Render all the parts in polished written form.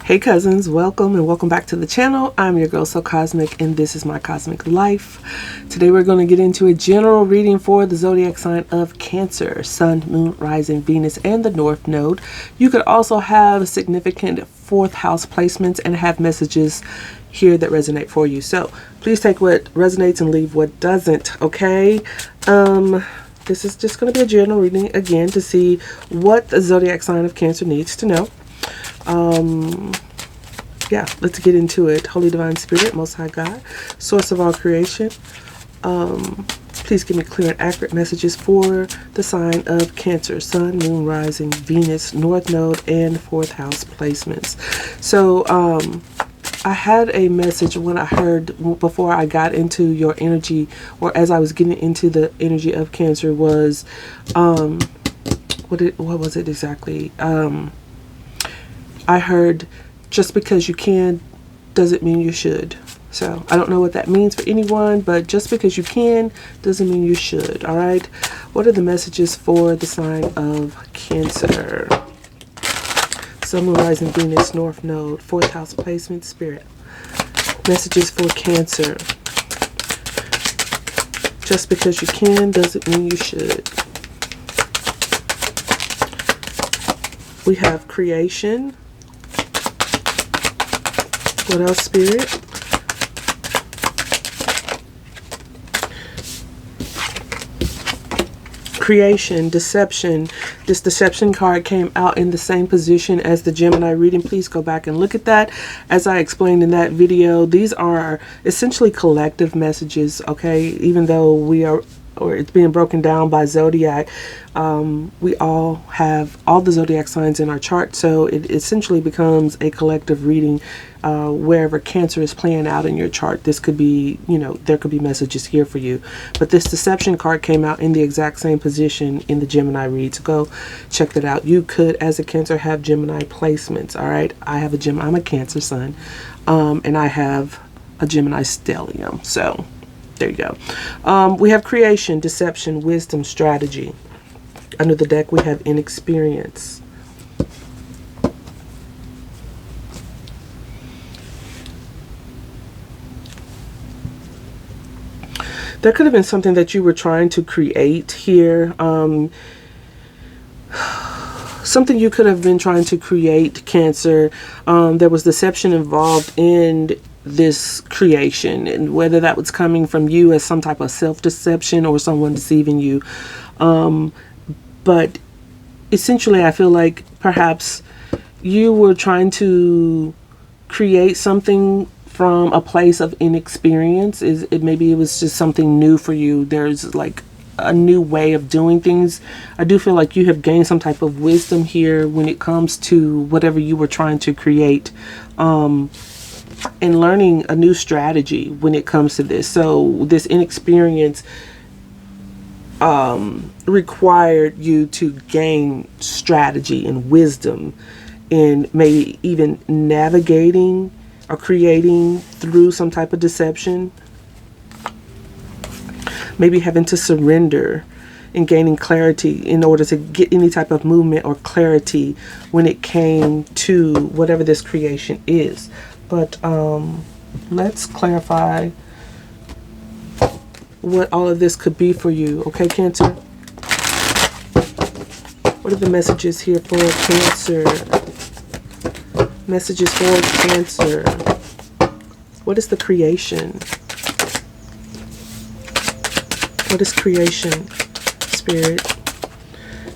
Hey cousins, welcome and welcome back to the channel. I'm your girl So Cosmic and this is my cosmic life. Today we're going to get into a general reading for the zodiac sign of Cancer, Sun, Moon, Rising, Venus, and the North Node. You could also have significant fourth house placements and have messages here that resonate for you. So please take what resonates and leave what doesn't, okay? This is just going to be a general reading again to see what the zodiac sign of Cancer needs to know. Yeah, let's get into it. Holy Divine Spirit, Most High God, source of all creation, please give me clear and accurate messages for the sign of Cancer, Sun, Moon, Rising, Venus, North Node, and fourth house placements. So I had a message when I heard before I got into your energy, or as I was getting into the energy of Cancer, was what was it exactly? I heard, just because you can doesn't mean you should. So I don't know what that means for anyone, but just because you can doesn't mean you should. All right. What are the messages for the sign of Cancer? Sun, Moon, Rising, Venus, North Node, fourth house placement, Spirit. Messages for Cancer. Just because you can doesn't mean you should. We have creation. What else, Spirit? Creation, deception. This deception card came out in the same position as the Gemini reading. Please go back and look at that. As I explained in that video, these are essentially collective messages, okay? Even though we are, or it's being broken down by zodiac, we all have all the zodiac signs in our chart, so it essentially becomes a collective reading wherever Cancer is playing out in your chart. This could be, you know, there could be messages here for you, but this deception card came out in the exact same position in the Gemini read, so go check that out. You could, as a Cancer, have Gemini placements. All right, I have a Gemini, I'm a Cancer sun, and I have a Gemini stellium, so there you go. We have creation, deception, wisdom, strategy. Under the deck, we have inexperience. There could have been something that you were trying to create here. Something you could have been trying to create, Cancer. There was deception involved in this creation, and whether that was coming from you as some type of self-deception or someone deceiving you. But essentially, I feel like perhaps you were trying to create something from a place of inexperience. Maybe it was just something new for you. There's like a new way of doing things. I do feel like you have gained some type of wisdom here when it comes to whatever you were trying to create, and learning a new strategy when it comes to this. So this inexperience required you to gain strategy and wisdom in maybe even navigating or creating through some type of deception. Maybe having to surrender and gaining clarity in order to get any type of movement or clarity when it came to whatever this creation is. But let's clarify what all of this could be for you. Okay, Cancer? What are the messages here for Cancer? Messages for Cancer. What is the creation? What is creation, Spirit?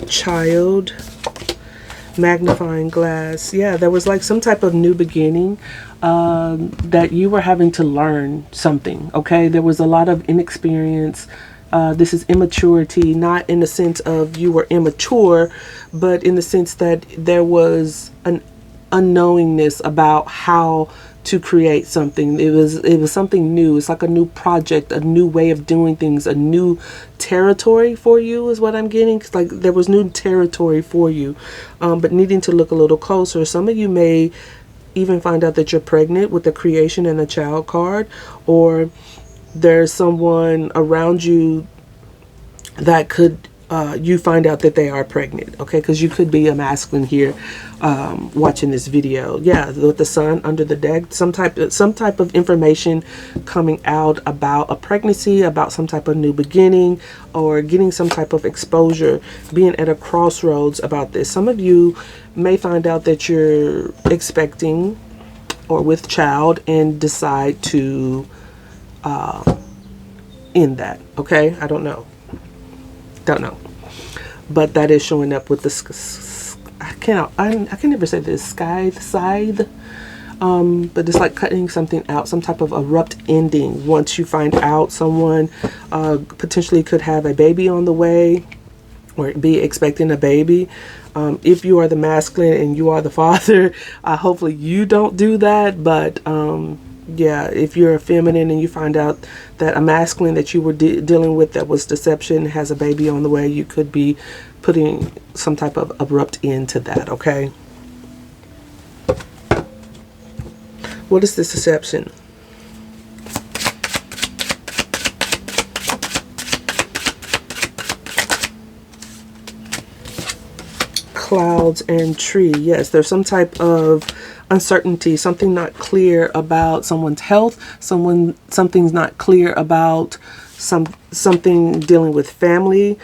Child. Magnifying glass. Yeah, there was like some type of new beginning, that you were having to learn something. Okay, there was a lot of inexperience. This is immaturity, not in the sense of you were immature, but in the sense that there was an unknowingness about how to create something. It was something new. It's like a new project, a new way of doing things, a new territory for you is what I'm getting. It's like there was new territory for you, but needing to look a little closer. Some of you may even find out that you're pregnant with the creation and the child card, or there's someone around you that could you find out that they are pregnant, okay? Because you could be a masculine here watching this video. Yeah, with the sun under the deck, some type of information coming out about a pregnancy, about some type of new beginning, or getting some type of exposure, being at a crossroads about this. Some of you may find out that you're expecting or with child and decide to end that, okay? I don't know, but that is showing up with the I can never say this, scythe, but it's like cutting something out, some type of abrupt ending. Once you find out someone potentially could have a baby on the way or be expecting a baby, if you are the masculine and you are the father, hopefully you don't do that. But yeah, if you're a feminine and you find out that a masculine that you were dealing with that was deception has a baby on the way, you could be putting some type of abrupt end to that, okay? What is this deception? Clouds and tree. Yes, there's some type of uncertainty, something not clear about someone's health, something's not clear about something dealing with family.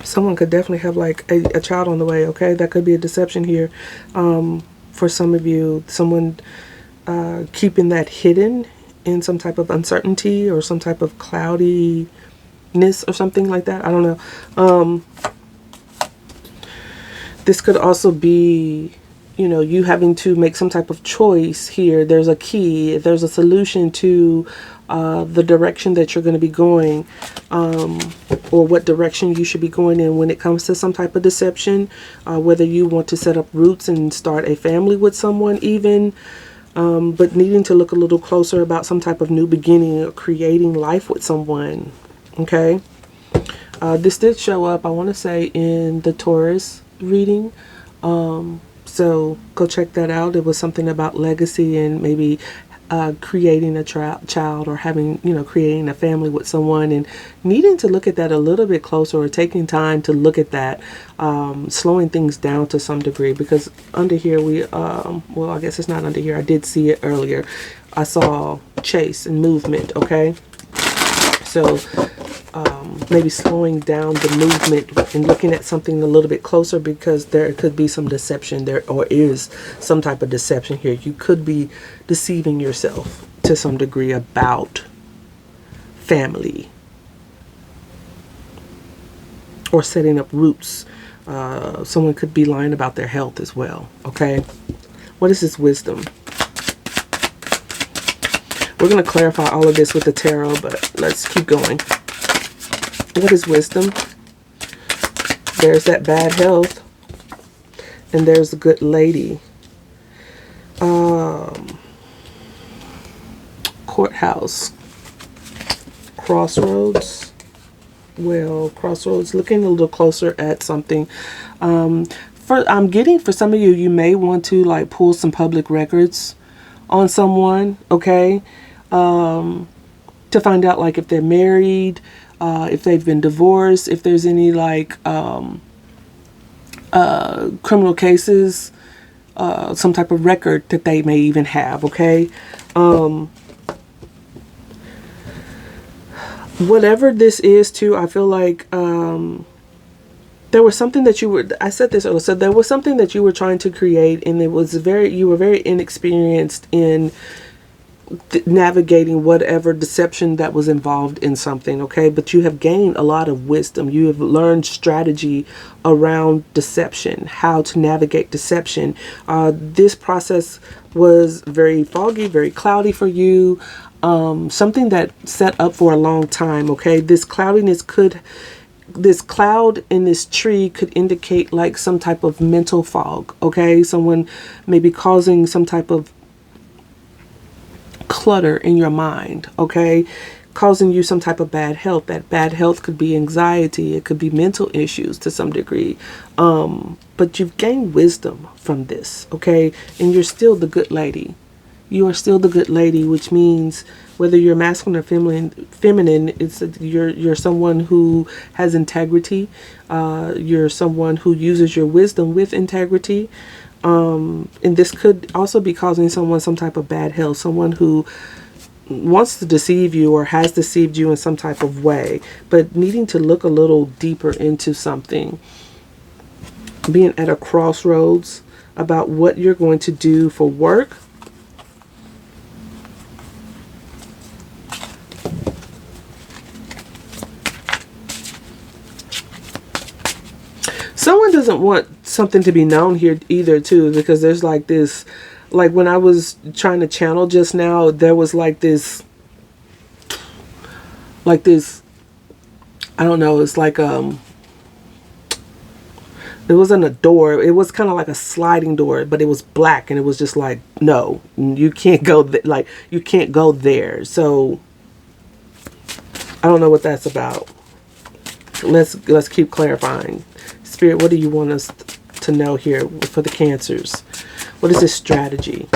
Someone could definitely have like a child on the way, okay? That could be a deception here. For some of you, someone keeping that hidden in some type of uncertainty or some type of cloudiness or something like that. I don't know. This could also be, you know, you having to make some type of choice here. There's a key, there's a solution to the direction that you're going to be going, or what direction you should be going in when it comes to some type of deception, whether you want to set up roots and start a family with someone even, but needing to look a little closer about some type of new beginning or creating life with someone, okay? This did show up, I want to say, in the Taurus reading, so go check that out. It was something about legacy and maybe creating a child or having, you know, creating a family with someone, and needing to look at that a little bit closer, or taking time to look at that, slowing things down to some degree, because under here we well, I guess it's not under here, I did see it earlier, I saw chase and movement, okay? So maybe slowing down the movement and looking at something a little bit closer, because there could be some deception there, or is some type of deception here. You could be deceiving yourself to some degree about family, or setting up roots. Someone could be lying about their health as well, okay? What is this wisdom? We're going to clarify all of this with the tarot, but let's keep going. What is wisdom? There's that bad health, and there's the good lady. Courthouse. Crossroads. Well, crossroads, looking a little closer at something. I'm getting, for some of you, you may want to like pull some public records on someone, okay? To find out like if they're married, if they've been divorced, if there's any like criminal cases, some type of record that they may even have, okay? Whatever this is too, I feel like there was something that you were, I said this earlier, so there was something that you were trying to create, and it was you were very inexperienced in navigating whatever deception that was involved in something, okay? But you have gained a lot of wisdom. You have learned strategy around deception, how to navigate deception. This process was very foggy, very cloudy for you, something that set up for a long time, okay? This cloudiness could, this cloud in this tree could indicate like some type of mental fog, okay? Someone may be causing some type of clutter in your mind, okay, causing you some type of bad health. That bad health could be anxiety, it could be mental issues to some degree, but you've gained wisdom from this, okay, and you're still the good lady. You are still the good lady, which means whether you're masculine or feminine, it's you're someone who has integrity. You're someone who uses your wisdom with integrity. And this could also be causing someone some type of bad health, someone who wants to deceive you or has deceived you in some type of way, but needing to look a little deeper into something. Being at a crossroads about what you're going to do for work. Someone doesn't want something to be known here either, too, because there's like this, like when I was trying to channel just now, there was like this, I don't know, it's like, it wasn't a door. It was kind of like a sliding door, but it was black, and it was just like, no, you can't go like, you can't go there. So I don't know what that's about. Let's keep clarifying. Spirit, what do you want us to know here for the Cancers? What is this strategy?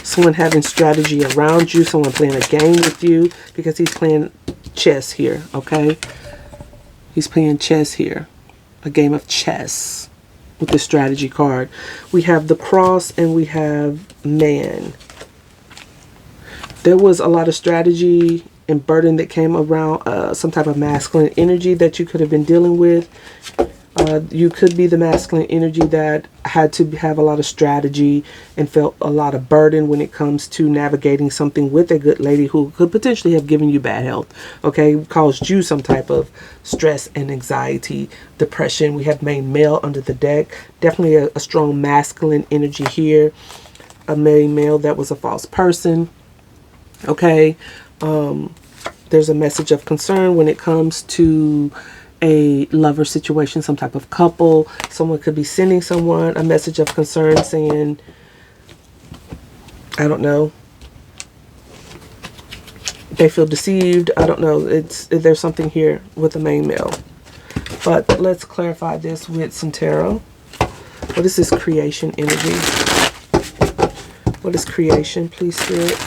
Someone having strategy around you, someone playing a game with you, because he's playing chess here, okay? He's playing chess here. A game of chess with the strategy card. We have the Cross and we have Man. There was a lot of strategy and burden that came around some type of masculine energy that you could have been dealing with. You could be the masculine energy that had to have a lot of strategy and felt a lot of burden when it comes to navigating something with a good lady who could potentially have given you bad health, okay, caused you some type of stress and anxiety, depression. We have main male under the deck. Definitely a strong masculine energy here. A main male that was a false person, okay. There's a message of concern when it comes to a lover situation, some type of couple. Someone could be sending someone a message of concern saying, I don't know, they feel deceived. I don't know. There's something here with the main male. But let's clarify this with some tarot. What is this creation energy? What is creation, please, Spirit?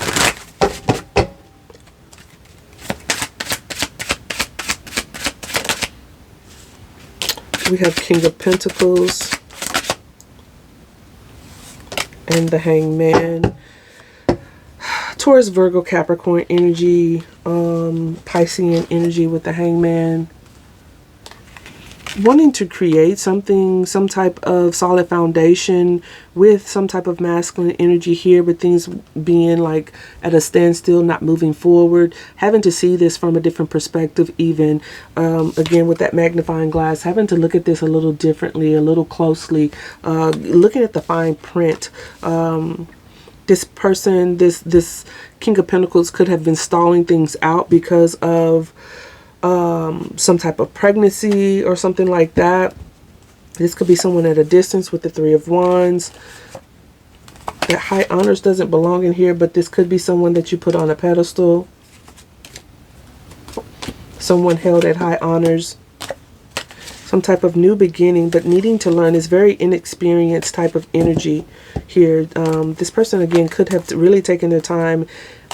We have King of Pentacles and the Hangman. Taurus, Virgo, Capricorn energy, Piscean energy with the Hangman. Wanting to create something, some type of solid foundation with some type of masculine energy here, but things being like at a standstill, not moving forward. Having to see this from a different perspective even. Again, with that magnifying glass, having to look at this a little differently, a little closely. Looking at the fine print. This person, this King of Pentacles could have been stalling things out because of some type of pregnancy or something like that. This could be someone at a distance with the Three of Wands. That high honors doesn't belong in here, but this could be someone that you put on a pedestal. Someone held at high honors. Some type of new beginning, but needing to learn. Is very inexperienced type of energy here. This person, again, could have really taken their time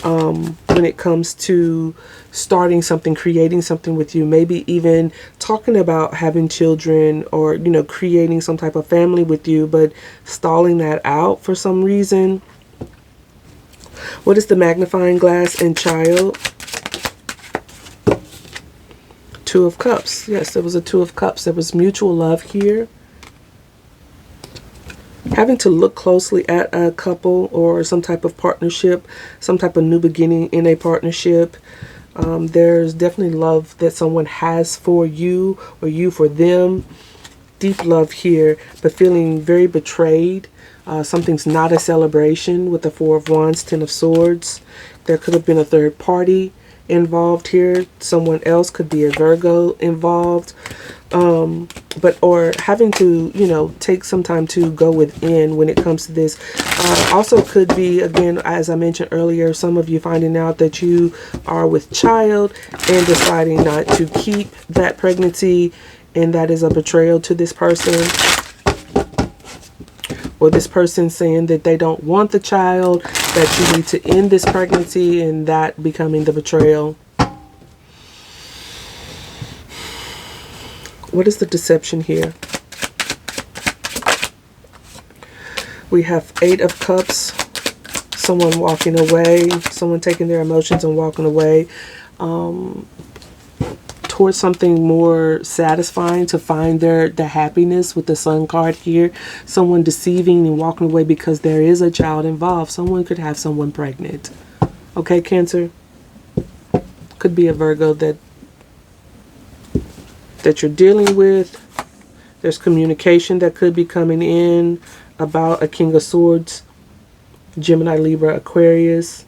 when it comes to starting something, creating something with you, maybe even talking about having children or, you know, creating some type of family with you, but stalling that out for some reason. What is the magnifying glass and Child? Two of Cups. Yes, there was a Two of Cups. There was mutual love here. Having to look closely at a couple or some type of partnership, some type of new beginning in a partnership. There's definitely love that someone has for you or you for them. Deep love here, but feeling very betrayed. Something's not a celebration with the Four of Wands, Ten of Swords. There could have been a third party involved here. Someone else, could be a Virgo involved. Or having to, you know, take some time to go within when it comes to this. Also could be, again, as I mentioned earlier, some of you finding out that you are with child and deciding not to keep that pregnancy, and that is a betrayal to this person. or this person saying that they don't want the child, that you need to end this pregnancy, and that becoming the betrayal. What is the deception here? We have 8 of Cups, someone walking away, someone taking their emotions and walking away towards something more satisfying, to find the happiness with the Sun card here. Someone deceiving and walking away because there is a child involved. Someone could have someone pregnant. Okay, Cancer? Could be a Virgo that you're dealing with. There's communication that could be coming in about a King of Swords, Gemini, Libra, Aquarius,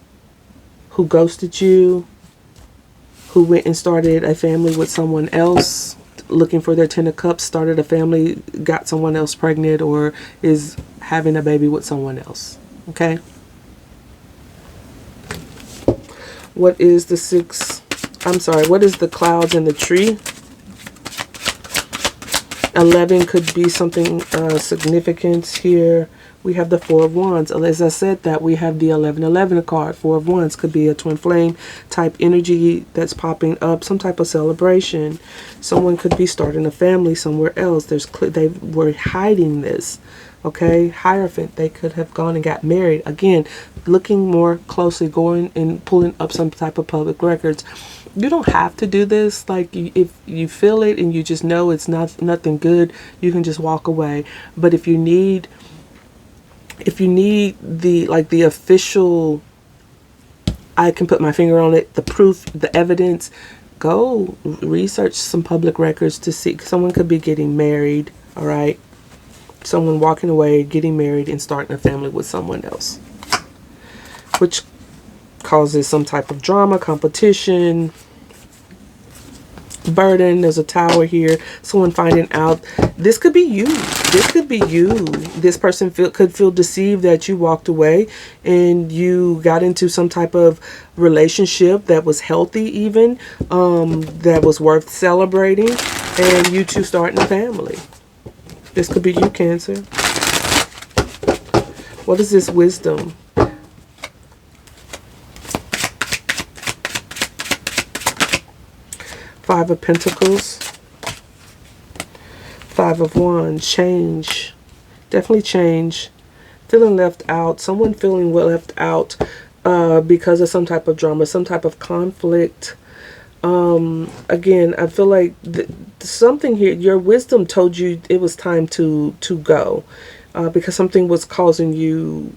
who ghosted you, who went and started a family with someone else, looking for their 10 of Cups, started a family, got someone else pregnant, or is having a baby with someone else. Okay? What is the what is the clouds in the tree? 11 could be something significant here. We have the 4 of Wands. As I said that, we have the 1111 card. 4 of Wands could be a twin flame type energy that's popping up, some type of celebration. Someone could be starting a family somewhere else. They were hiding this. Okay, Hierophant, they could have gone and got married. Again, looking more closely, going and pulling up some type of public records. You don't have to do this. Like, if you feel it and you just know it's nothing good, you can just walk away. But if you need the official, I can put my finger on it, the proof, the evidence, go research some public records to see. Someone could be getting married, all right? Someone walking away, getting married, and starting a family with someone else, which causes some type of drama, competition, burden. There's a Tower here. Someone finding out. This could be you. This could be you. This person could feel deceived that you walked away and you got into some type of relationship that was healthy, even that was worth celebrating, and you two starting a family. This could be you, Cancer. What is this wisdom? Five of Pentacles. 5 of Wands. Change. Definitely change. Feeling left out. Someone feeling left out because of some type of drama, some type of conflict. Again, I feel like something here, your wisdom told you it was time to go, because something was causing you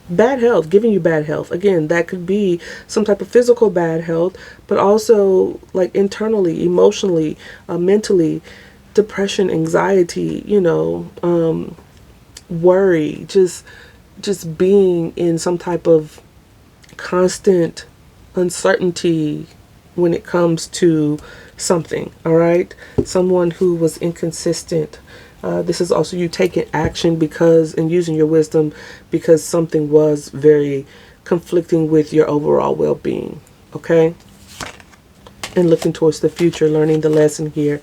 bad health, giving you bad health. Again, that could be some type of physical bad health, but also like internally, emotionally, mentally, depression, anxiety, worry, just being in some type of constant uncertainty when it comes to something. All right, someone who was inconsistent. This is also you taking action and using your wisdom because something was very conflicting with your overall well-being. Okay, and looking towards the future, learning the lesson here.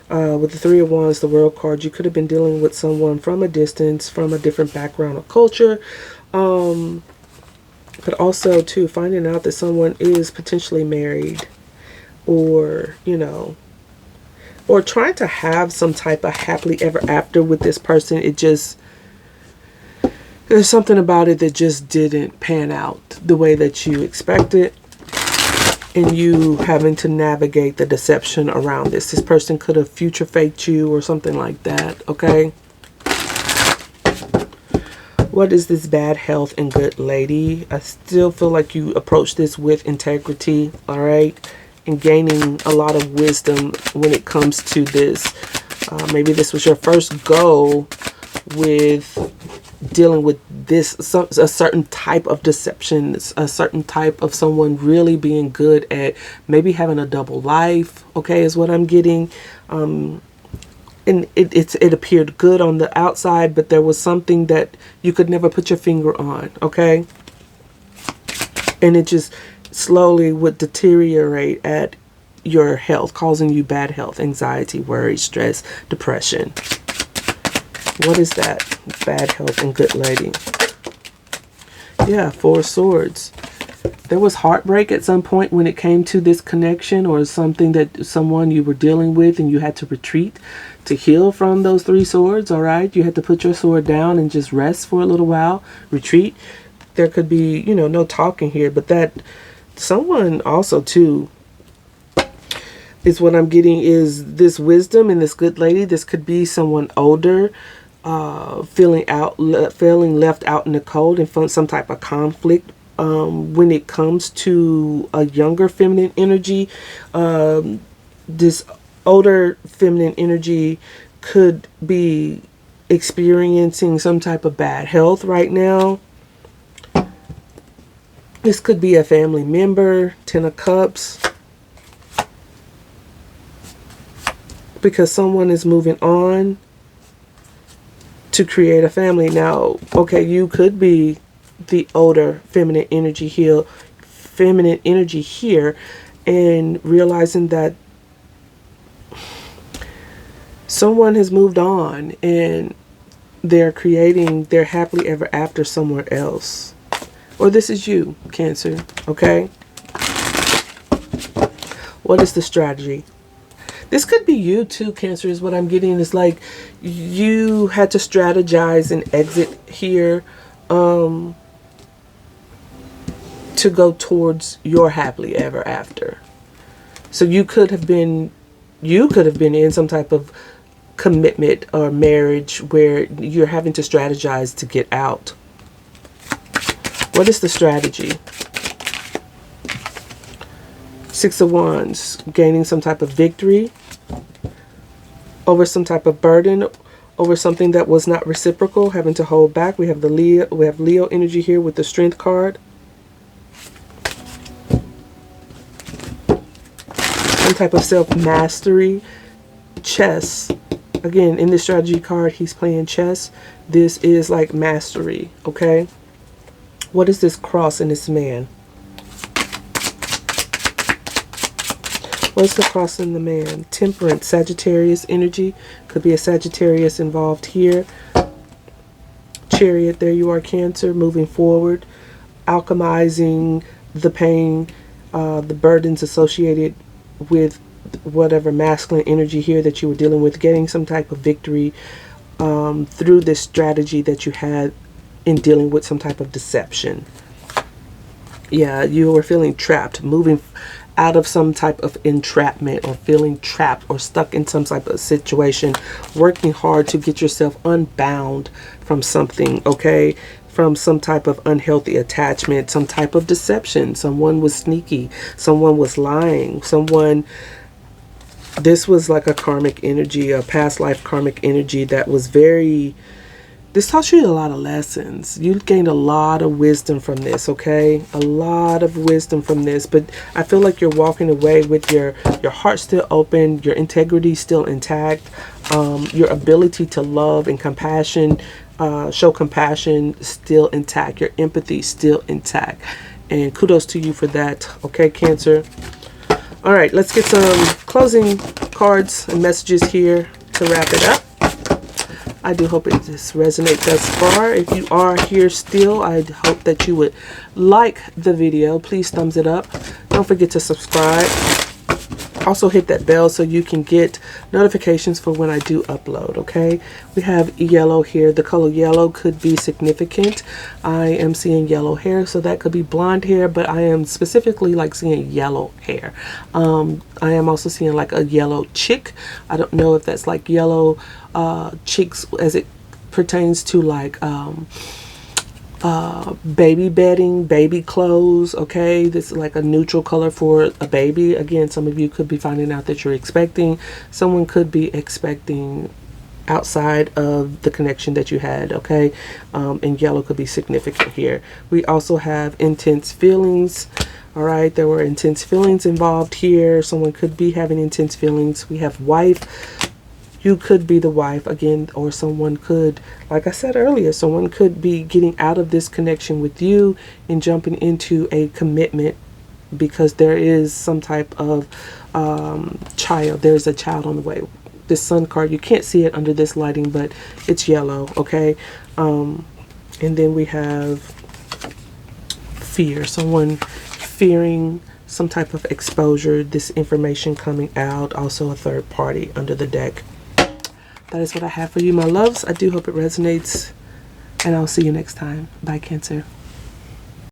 With the 3 of Wands, the World card, you could have been dealing with someone from a distance, from a different background or culture. But also, too, finding out that someone is potentially married, or, or trying to have some type of happily ever after with this person. There's something about it that just didn't pan out the way that you expected, and you having to navigate the deception around this. This person could have future faked you or something like that, okay? What is this bad health and good lady? I still feel like you approach this with integrity, all right? And gaining a lot of wisdom when it comes to this. Maybe this was your first go with dealing with this, a certain type of deception, a certain type of someone really being good at maybe having a double life, okay, is what I'm getting. And it appeared good on the outside, but there was something that you could never put your finger on, okay? And it just slowly would deteriorate at your health, causing you bad health, anxiety, worry, stress, depression. What is that? Bad health and good lady. Yeah, Four of Swords. There was heartbreak at some point when it came to this connection, or something that someone you were dealing with and you had to retreat to heal from those three swords, all right? You had to put your sword down and just rest for a little while, retreat. There could be, you know, no talking here, but that someone also too is what I'm getting is this wisdom and this good lady. This could be someone older, feeling left out in the cold and from some type of conflict. When it comes to a younger feminine energy, this older feminine energy could be experiencing some type of bad health right now. This could be a family member, Ten of Cups, because someone is moving on to create a family. Now, okay, you could be the older feminine energy here, and realizing that someone has moved on and they're creating their happily ever after somewhere else. Or this is you, Cancer, okay? What is the strategy? This could be you too, Cancer, is what I'm getting. It's like you had to strategize and exit here to go towards your happily ever after. So you could have been in some type of commitment or marriage where you're having to strategize to get out. What is the strategy? Six of Wands, gaining some type of victory over some type of burden, over something that was not reciprocal, having to hold back. We have Leo energy here with the Strength card. Some type of self-mastery. Chess. Again, in this strategy card, he's playing chess. This is like mastery, okay? What is this cross in this man? What's the cross in the man? Temperance, Sagittarius energy. Could be a Sagittarius involved here. Chariot, there you are, Cancer, moving forward. Alchemizing the pain, the burdens associated with whatever masculine energy here that you were dealing with, getting some type of victory through this strategy that you had in dealing with some type of deception. Yeah, you were feeling trapped, moving out of some type of entrapment, or feeling trapped or stuck in some type of situation, working hard to get yourself unbound from something, okay? From some type of unhealthy attachment, some type of deception. Someone was sneaky, someone was lying, this was like a karmic energy, a past life karmic energy that was very, this taught you a lot of lessons. You gained a lot of wisdom from this, okay? A lot of wisdom from this. But I feel like you're walking away with your heart still open, your integrity still intact, your ability to love and compassion, show compassion still intact, your empathy still intact. And kudos to you for that, okay, Cancer? All right, let's get some closing cards and messages here to wrap it up. I do hope it just resonates thus far. If you are here still, I hope that you would like the video. Please thumbs it up. Don't forget to subscribe. Also hit that bell so you can get notifications for when I do upload, okay? We have yellow here. The color yellow could be significant. I am seeing yellow hair, so that could be blonde hair, but I am specifically like seeing yellow hair. I am also seeing like a yellow chick. I don't know if that's like yellow chicks as it pertains to like baby bedding, baby clothes, okay? This is like a neutral color for a baby. Again, some of you could be finding out that you're expecting. Someone could be expecting outside of the connection that you had, okay? And yellow could be significant here. We also have intense feelings. All right, there were intense feelings involved here. Someone could be having intense feelings. We have wife. You could be the wife again, or someone could, like I said earlier, someone could be getting out of this connection with you and jumping into a commitment because there is some type of child. There's a child on the way. this sun card. You can't see it under this lighting, but it's yellow, okay? And then we have fear. Someone fearing some type of exposure, this information coming out. Also a third party under the deck. That is what I have for you, my loves. I do hope it resonates, and I'll see you next time. Bye, Cancer.